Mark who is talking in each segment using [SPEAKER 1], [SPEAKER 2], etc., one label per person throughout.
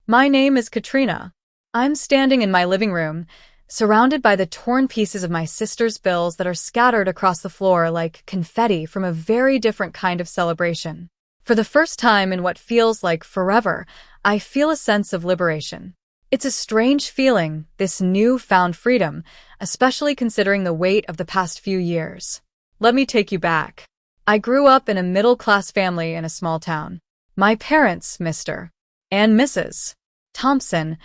[SPEAKER 1] My name is Katrina. I'm standing in my living room, surrounded by the torn pieces of my sister's bills that are scattered across the floor like confetti from a very different kind of celebration. For the first time in what feels like forever, I feel a sense of liberation. It's a strange feeling, this new-found freedom, especially considering the weight of the past few years. Let me take you back. I grew up in a middle-class family in a small town. My parents, Mr. and Mrs. Thompson,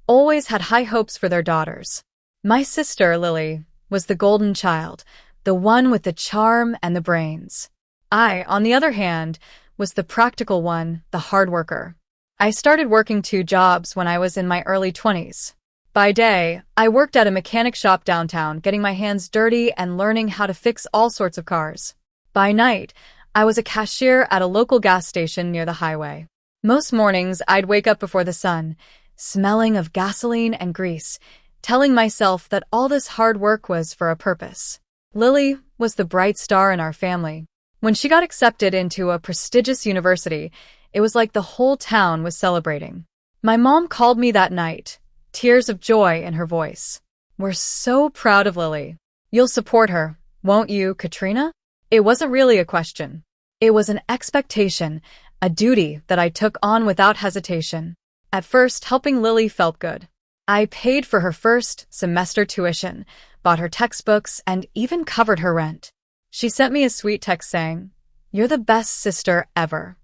[SPEAKER 1] always had high hopes for their daughters. My sister, Lily, was the golden child, the one with the charm and the brains. I, on the other hand, was the practical one, the hard worker. I started working 2 jobs when I was in my early 20s. By day, I worked at a mechanic shop downtown, getting my hands dirty and learning how to fix all sorts of cars. By night, I was a cashier at a local gas station near the highway. Most mornings, I'd wake up before the sun, smelling of gasoline and grease, telling myself that all this hard work was for a purpose. Lily was the bright star in our family. When she got accepted into a prestigious university, it was like the whole town was celebrating. My mom called me that night, tears of joy in her voice. "We're so proud of Lily. You'll support her, won't you, Katrina?" It wasn't really a question. It was an expectation, a duty that I took on without hesitation. At first, helping Lily felt good. I paid for her first semester tuition, bought her textbooks, and even covered her rent. She sent me a sweet text saying, "You're the best sister ever."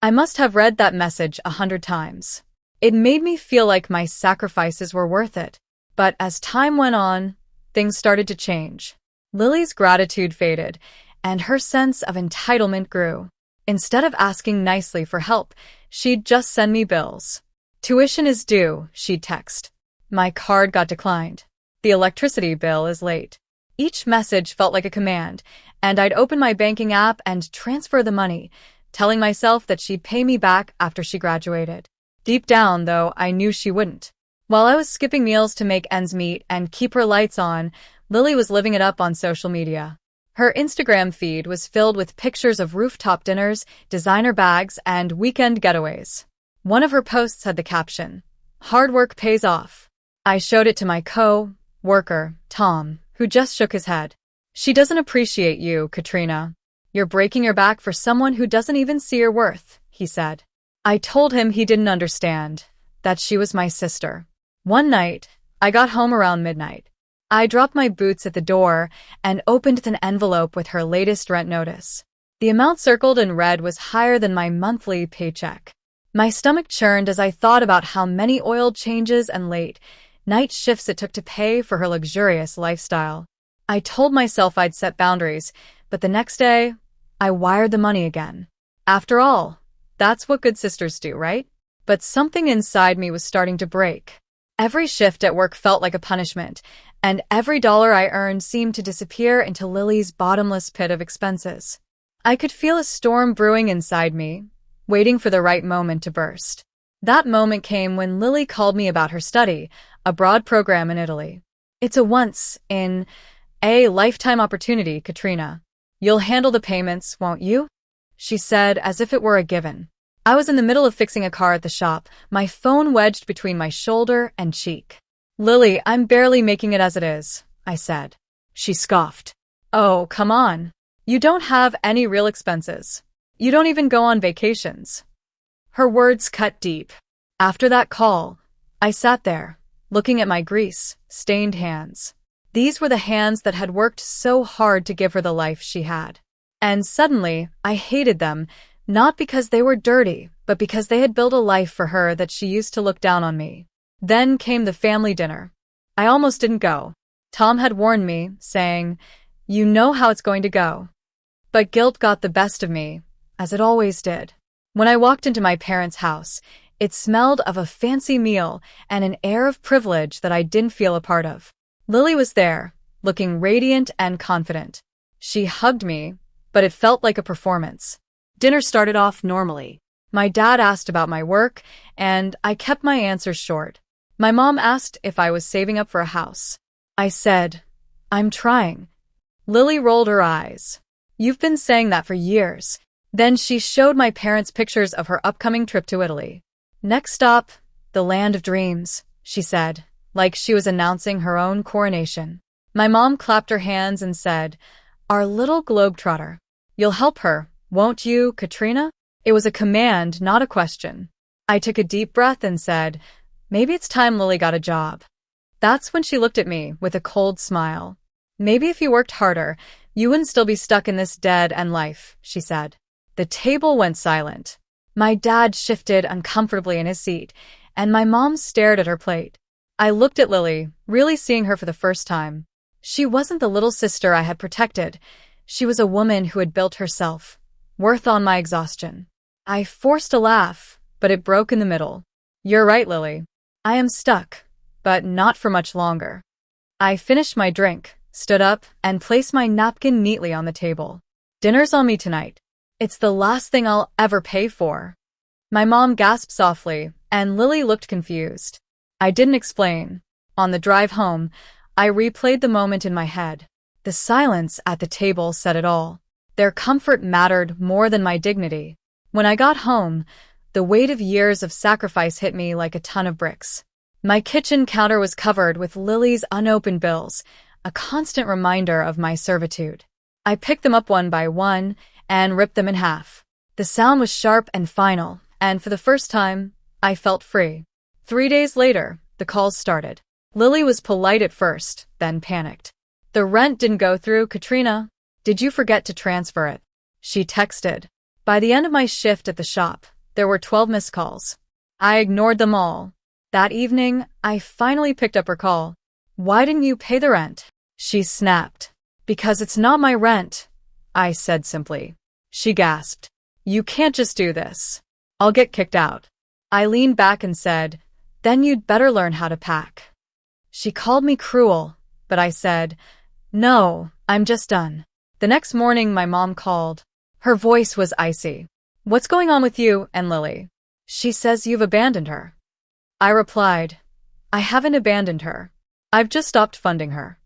[SPEAKER 1] I must have read that message 100 times. It made me feel like my sacrifices were worth it. But as time went on, things started to change. Lily's gratitude faded, and her sense of entitlement grew. Instead of asking nicely for help, she'd just send me bills. "Tuition is due," she'd text. My card got declined. "The electricity bill is late." Each message felt like a command, and I'd open my banking app and transfer the money, telling myself that she'd pay me back after she graduated. Deep down, though, I knew she wouldn't. While I was skipping meals to make ends meet and keep her lights on, Lily was living it up on social media. Her Instagram feed was filled with pictures of rooftop dinners, designer bags, and weekend getaways. One of her posts had the caption, "Hard work pays off." I showed it to my co-worker, Tom, who just shook his head. "She doesn't appreciate you, Katrina. You're breaking your back for someone who doesn't even see your worth," he said. I told him he didn't understand, that she was my sister. One night, I got home around midnight. I dropped my boots at the door and opened an envelope with her latest rent notice. The amount circled in red was higher than my monthly paycheck. My stomach churned as I thought about how many oil changes and late night shifts it took to pay for her luxurious lifestyle. I told myself I'd set boundaries, but the next day, I wired the money again. After all, that's what good sisters do, right? But something inside me was starting to break. Every shift at work felt like a punishment, and every dollar I earned seemed to disappear into Lily's bottomless pit of expenses. I could feel a storm brewing inside me, waiting for the right moment to burst. That moment came when Lily called me about her study, a broad program in Italy. "It's a once-in-a-lifetime opportunity, Katrina. You'll handle the payments, won't you?" she said as if it were a given. I was in the middle of fixing a car at the shop, my phone wedged between my shoulder and cheek. "Lily, I'm barely making it as it is," I said. She scoffed. "Oh, come on. You don't have any real expenses. You don't even go on vacations." Her words cut deep. After that call, I sat there, looking at my grease-stained hands. These were the hands that had worked so hard to give her the life she had. And suddenly, I hated them, not because they were dirty, but because they had built a life for her that she used to look down on me. Then came the family dinner. I almost didn't go. Tom had warned me, saying, "You know how it's going to go." But guilt got the best of me, as it always did. When I walked into my parents' house, it smelled of a fancy meal and an air of privilege that I didn't feel a part of. Lily was there, looking radiant and confident. She hugged me, but it felt like a performance. Dinner started off normally. My dad asked about my work, and I kept my answers short. My mom asked if I was saving up for a house. I said, "I'm trying." Lily rolled her eyes. "You've been saying that for years." Then she showed my parents pictures of her upcoming trip to Italy. Next stop, The land of dreams, she said, like she was announcing her own coronation. My mom clapped her hands and said, "Our little globetrotter. You'll help her, won't you, Katrina?" It was a command, not a question. I took a deep breath and said, "Maybe it's time Lily got a job." That's when she looked at me with a cold smile. "Maybe if you worked harder, you wouldn't still be stuck in this dead-end life," she said. The table went silent. My dad shifted uncomfortably in his seat, and my mom stared at her plate. I looked at Lily, really seeing her for the first time. She wasn't the little sister I had protected. She was a woman who had built herself, worth on my exhaustion. I forced a laugh, but it broke in the middle. "You're right, Lily. I am stuck, but not for much longer." I finished my drink, stood up, and placed my napkin neatly on the table. "Dinner's on me tonight. It's the last thing I'll ever pay for." My mom gasped softly, and Lily looked confused. I didn't explain. On the drive home, I replayed the moment in my head. The silence at the table said it all. Their comfort mattered more than my dignity. When I got home, the weight of years of sacrifice hit me like a ton of bricks. My kitchen counter was covered with Lily's unopened bills, a constant reminder of my servitude. I picked them up one by one and ripped them in half. The sound was sharp and final, and for the first time, I felt free. 3 days later, the calls started. Lily was polite at first, then panicked. "The rent didn't go through, Katrina. Did you forget to transfer it?" She texted. By the end of my shift at the shop, there were 12 missed calls. I ignored them all. That evening, I finally picked up her call. "Why didn't you pay the rent?" She snapped. "Because it's not my rent," I said simply. She gasped. "You can't just do this. I'll get kicked out." I leaned back and said, "Then you'd better learn how to pack." She called me cruel, but I said, "No, I'm just done." The next morning, my mom called. Her voice was icy. "What's going on with you and Lily?" "She says you've abandoned her." I replied, "I haven't abandoned her. I've just stopped funding her."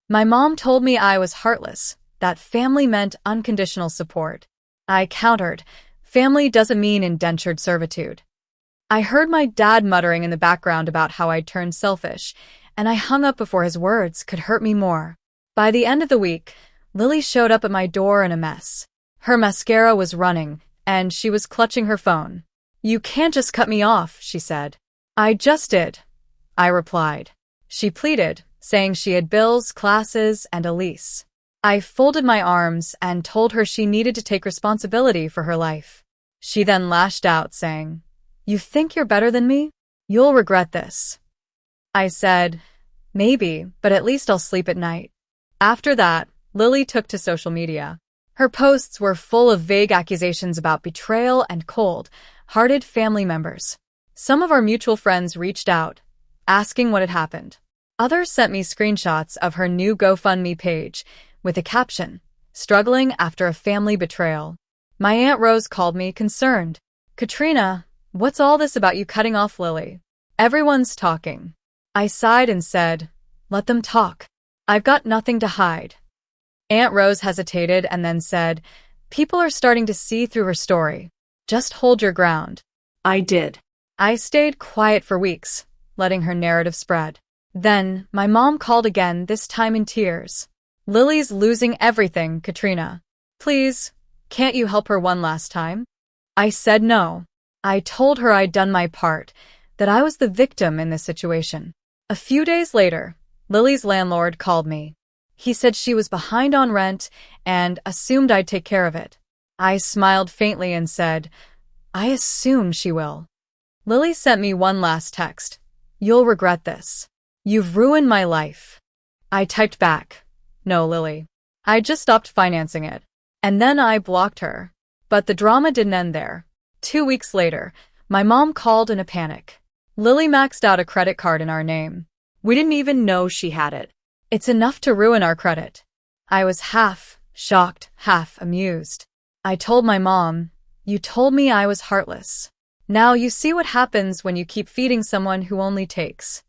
[SPEAKER 1] My mom told me I was heartless, that family meant unconditional support. I countered, "Family doesn't mean indentured servitude." I heard my dad muttering in the background about how I'd turned selfish, and I hung up before his words could hurt me more. By the end of the week, Lily showed up at my door in a mess. Her mascara was running, and she was clutching her phone. "You can't just cut me off," she said. "I just did," I replied. She pleaded, saying she had bills, classes, and a lease. I folded my arms and told her she needed to take responsibility for her life. She then lashed out, saying, "You think you're better than me? You'll regret this." I said, "Maybe, but at least I'll sleep at night." After that, Lily took to social media. Her posts were full of vague accusations about betrayal and cold-hearted family members. Some of our mutual friends reached out, asking what had happened. Others sent me screenshots of her new GoFundMe page with a caption, "Struggling after a family betrayal." My Aunt Rose called me concerned. "Katrina, what's all this about you cutting off Lily? Everyone's talking." I sighed and said, "Let them talk. I've got nothing to hide." Aunt Rose hesitated and then said, "People are starting to see through her story. Just hold your ground." I did. I stayed quiet for weeks, letting her narrative spread. Then, my mom called again, this time in tears. "Lily's losing everything, Katrina. Please, can't you help her one last time?" I said no. I told her I'd done my part, that I was the victim in this situation. A few days later, Lily's landlord called me. He said she was behind on rent and assumed I'd take care of it. I smiled faintly and said, "I assume she will." Lily sent me one last text. "You'll regret this. You've ruined my life." I typed back, "No, Lily. I just stopped financing it." And then I blocked her. But the drama didn't end there. 2 weeks later, my mom called in a panic. Lily maxed out a credit card in our name. We didn't even know she had it. "It's enough to ruin our credit." I was half shocked, half amused. I told my mom, "You told me I was heartless. Now you see what happens when you keep feeding someone who only takes."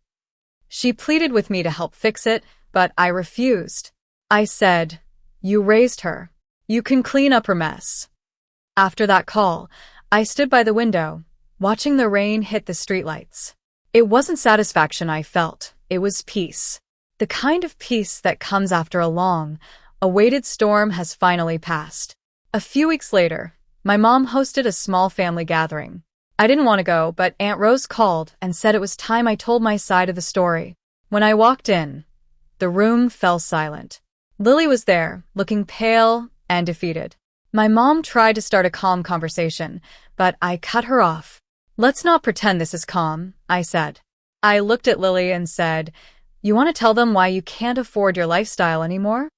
[SPEAKER 1] She pleaded with me to help fix it, but I refused. I said, "You raised her. You can clean up her mess." After that call, I stood by the window, watching the rain hit the streetlights. It wasn't satisfaction I felt, it was peace. The kind of peace that comes after a long, awaited storm has finally passed. A few weeks later, my mom hosted a small family gathering. I didn't want to go, but Aunt Rose called and said it was time I told my side of the story. When I walked in, the room fell silent. Lily was there, looking pale and defeated. My mom tried to start a calm conversation, but I cut her off. "Let's not pretend this is calm," I said. I looked at Lily and said, "You want to tell them why you can't afford your lifestyle anymore?"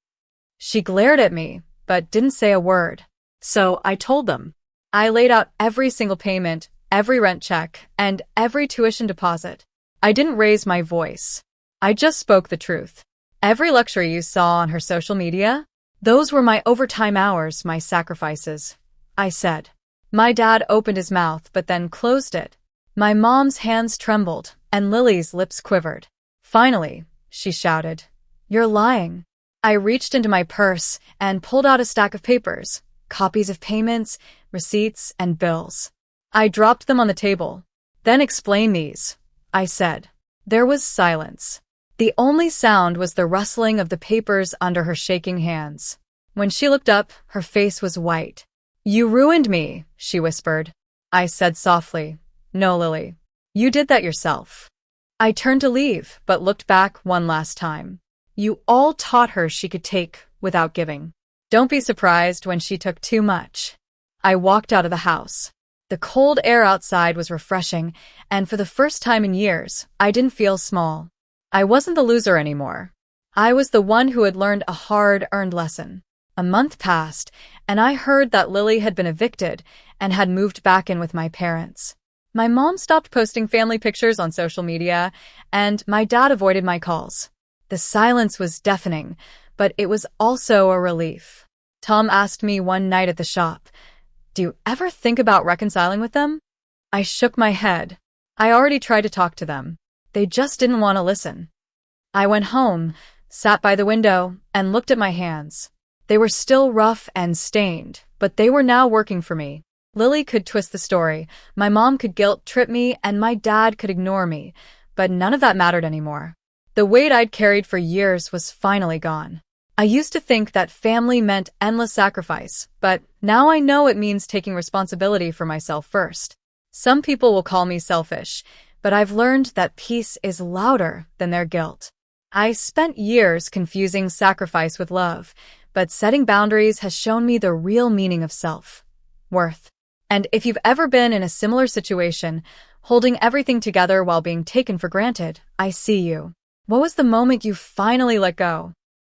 [SPEAKER 1] She glared at me, but didn't say a word. So I told them. I laid out every single payment, every rent check, and every tuition deposit. I didn't raise my voice. I just spoke the truth. Every luxury you saw on her social media, those were my overtime hours, my sacrifices, I said. My dad opened his mouth but then closed it. My mom's hands trembled, and Lily's lips quivered. Finally, she shouted, "You're lying." I reached into my purse and pulled out a stack of papers, copies of payments, receipts, and bills. I dropped them on the table. "Then explain these," I said. There was silence. The only sound was the rustling of the papers under her shaking hands. When she looked up, her face was white. "You ruined me," she whispered. I said softly, "No, Lily. You did that yourself." I turned to leave, but looked back one last time. You all taught her she could take without giving. Don't be surprised when she took too much. I walked out of the house. The cold air outside was refreshing, and for the first time in years, I didn't feel small. I wasn't the loser anymore. I was the one who had learned a hard-earned lesson. A month passed, and I heard that Lily had been evicted and had moved back in with my parents. My mom stopped posting family pictures on social media, and my dad avoided my calls. The silence was deafening, but it was also a relief. Tom asked me one night at the shop, "Do you ever think about reconciling with them?" I shook my head. I already tried to talk to them. They just didn't want to listen. I went home, sat by the window, and looked at my hands. They were still rough and stained, but they were now working for me. Lily could twist the story, my mom could guilt-trip me, and my dad could ignore me, but none of that mattered anymore. The weight I'd carried for years was finally gone. I used to think that family meant endless sacrifice, but now I know it means taking responsibility for myself first. Some people will call me selfish, but I've learned that peace is louder than their guilt. I spent years confusing sacrifice with love, but setting boundaries has shown me the real meaning of self-worth. And if you've ever been in a similar situation, holding everything together while being taken for granted, I see you. What was the moment you finally let go?